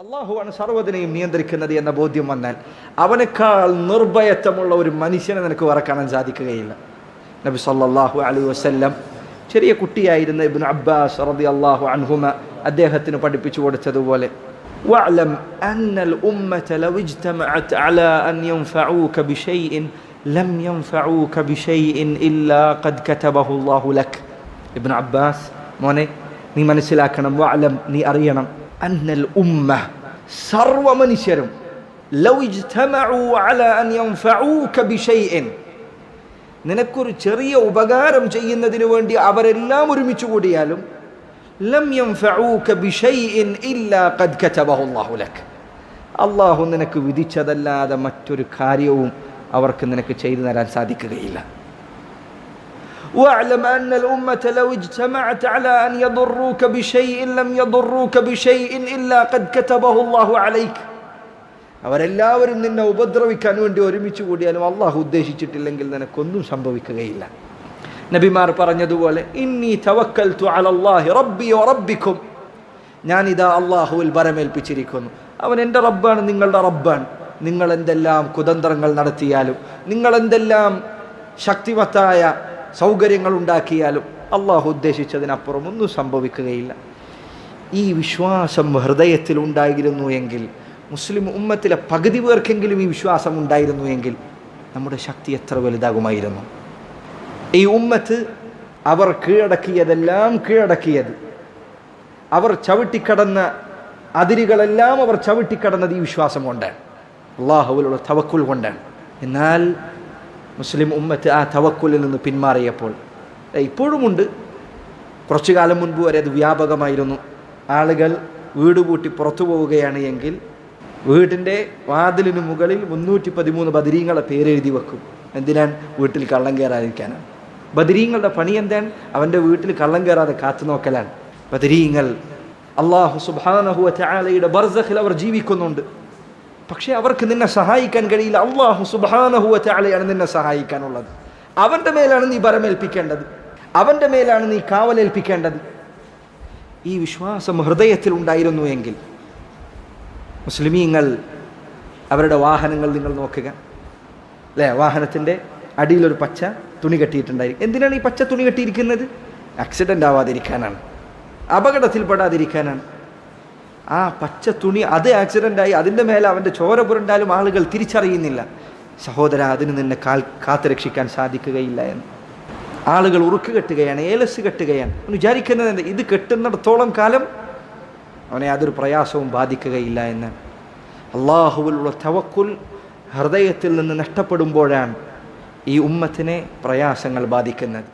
അള്ളാഹുവാണ് സർവ്വതിനെയും നിയന്ത്രിക്കുന്നത് എന്ന ബോധ്യം വന്നാൽ അവനേക്കാൾ നിർഭയത്വമുള്ള ഒരു മനുഷ്യനെ നിനക്ക് വേറെ കാണാൻ സാധിക്കുകയില്ല. നബി സല്ലല്ലാഹു അലൈഹി വസല്ലം ചെറിയ കുട്ടിയായിരുന്ന ഇബ്നു അബ്ബാസ് റളിയല്ലാഹു അൻഹുമ അദ്ദേഹത്തിന് പഠിപ്പിച്ചു കൊടുത്തതുപോലെ വഅലം അന്നൽ ഉമ്മത ലൗ ഇജ്തമഅത് അലാ അൻ യൻഫഊക ബിശൈഇൻ ലം യൻഫഊക ബിശൈഇൻ ഇല്ലാ ഖദ് കതബഹു അല്ലാഹു ലക്. ഇബ്നു അബ്ബാസ് മോനെ നീ മനസ്സിലാക്കണം, വഅലം നീ അറിയണം, അന്നൽ ഉമ്മ സർവ മനുഷ്യരും ലൗ ഇജ്തമഉ അലാ അൻ യൻഫഊക ബിശൈഇൻ നിനക്കൊരു ചെറിയ ഉപകാരം ചെയ്യുന്നതിന് വേണ്ടി അവരെല്ലാം ഒരുമിച്ച് കൂടിയാലും ലം യൻഫഊക ബിശൈഇൻ ഇല്ലാ ഖദ് കതബഹു അല്ലാഹു ലക് അല്ലാഹു നിനക്ക് വിധിച്ചതല്ലാതെ മറ്റൊരു കാര്യവും അവർക്ക് നിനക്ക് ചെയ്തു തരാൻ സാധിക്കുകയില്ല. واعلم أن الأمة لو اجتمعت على أن يضروك بشيء لم يضروك بشيء إلا قد كتبه الله عليك അവരെല്ലാവരും നിന്നെ ഉപദ്രവിക്കാൻ വേണ്ടി ഒരുമിച്ച് കൂടിയാലും അള്ളാഹു ഉദ്ദേശിച്ചിട്ടില്ലെങ്കിൽ നിനക്കൊന്നും സംഭവിക്കുകയില്ല. നബിമാർ പറഞ്ഞതുപോലെ ഇന്നി തവക്കൽതു അലല്ലാഹി റബ്ബി വറബ്ബിക്കും, ഞാനിതാ അള്ളാഹുവിൽ ഭരമേൽപ്പിച്ചിരിക്കുന്നു. അവൻ എൻ്റെ റബ്ബാണ്, നിങ്ങളുടെ റബ്ബാണ്. നിങ്ങൾ എന്തെല്ലാം കുതന്ത്രങ്ങൾ നടത്തിയാലും നിങ്ങൾ എന്തെല്ലാം ശക്തിമത്തായ സൗകര്യങ്ങൾ ഉണ്ടാക്കിയാലും അള്ളാഹു ഉദ്ദേശിച്ചതിനപ്പുറം ഒന്നും സംഭവിക്കുകയില്ല. ഈ വിശ്വാസം ഹൃദയത്തിൽ ഉണ്ടായിരുന്നു എങ്കിൽ, മുസ്ലിം ഉമ്മത്തിലെ പകുതി പേർക്കെങ്കിലും ഈ വിശ്വാസം ഉണ്ടായിരുന്നു എങ്കിൽ നമ്മുടെ ശക്തി എത്ര വലുതാകുമായിരുന്നു. ഈ ഉമ്മത്ത് അവർ കീഴടക്കിയതെല്ലാം കീഴടക്കിയത്, അവർ ചവിട്ടിക്കടന്ന അതിരുകളെല്ലാം അവർ ചവിട്ടിക്കടന്നത് ഈ വിശ്വാസം കൊണ്ടാണ്, അള്ളാഹുവിലുള്ള തവക്കുൽ കൊണ്ടാണ്. എന്നാൽ മുസ്ലിം ഉമ്മത്ത് ആ തവക്കുലിൽ നിന്ന് പിന്മാറിയപ്പോൾ, ഇപ്പോഴുമുണ്ട്, കുറച്ചു കാലം മുൻപ് വരെ അത് വ്യാപകമായിരുന്നു. ആളുകൾ വീട് പൂട്ടി പുറത്തു പോവുകയാണ് എങ്കിൽ വീടിൻ്റെ വാതിലിന് മുകളിൽ 313 ബദരീങ്ങളെ പേരെഴുതി വെക്കും. എന്തിനാണ്? വീട്ടിൽ കള്ളം കയറാതിരിക്കാനാണ്. ബദരീങ്ങളുടെ പണി എന്താണ്? അവൻ്റെ വീട്ടിൽ കള്ളം കയറാതെ കാത്തു നോക്കലാണ്. ബദരീങ്ങൾ അല്ലാഹു സുബ്ഹാനഹു വ തആലയുടെ ബർസഖിൽ അവർ ജീവിക്കുന്നുണ്ട്. പക്ഷേ അവർക്ക് നിന്നെ സഹായിക്കാൻ കഴിയില്ല. അല്ലാഹു സുബ്ഹാനഹു വ തആലയാണ് നിന്നെ സഹായിക്കാനുള്ളത്. അവൻ്റെ മേലാണ് നീ ഭരമേൽപ്പിക്കേണ്ടത്, അവൻ്റെ മേലാണ് നീ കാവലേൽപ്പിക്കേണ്ടത്. ഈ വിശ്വാസം ഹൃദയത്തിൽ ഉണ്ടായിരുന്നു എങ്കിൽ മുസ്ലിമീങ്ങൾ അവരുടെ വാഹനങ്ങൾ നിങ്ങൾ നോക്കുക, അല്ലേ? വാഹനത്തിൻ്റെ അടിയിലൊരു പച്ച തുണി കെട്ടിയിട്ടുണ്ടായിരിക്കും. എന്തിനാണ് ഈ പച്ച തുണി കെട്ടിയിരിക്കുന്നത്? ആക്സിഡൻ്റ് ആവാതിരിക്കാനാണ്, അപകടത്തിൽപ്പെടാതിരിക്കാനാണ്. ആ പച്ച തുണി അത് ആക്സിഡൻ്റായി അതിൻ്റെ മേലെ അവൻ്റെ ചോര പുരണ്ടാലും ആളുകൾ തിരിച്ചറിയുന്നില്ല. സഹോദര, അതിന് നിന്നെ കാത്തുരക്ഷിക്കാൻ സാധിക്കുകയില്ല എന്ന് ആളുകൾ ഉറുക്ക് കെട്ടുകയാണ്, ഏലസ് കെട്ടുകയാണ്. വിചാരിക്കുന്നത് എന്താ? ഇത് കെട്ടുന്നിടത്തോളം കാലം അവനെ യാതൊരു പ്രയാസവും ബാധിക്കുകയില്ല എന്ന്. അള്ളാഹുവിലുള്ള തവക്കുൽ ഹൃദയത്തിൽ നിന്ന് നഷ്ടപ്പെടുമ്പോഴാണ് ഈ ഉമ്മത്തിനെ പ്രയാസങ്ങൾ ബാധിക്കുന്നത്.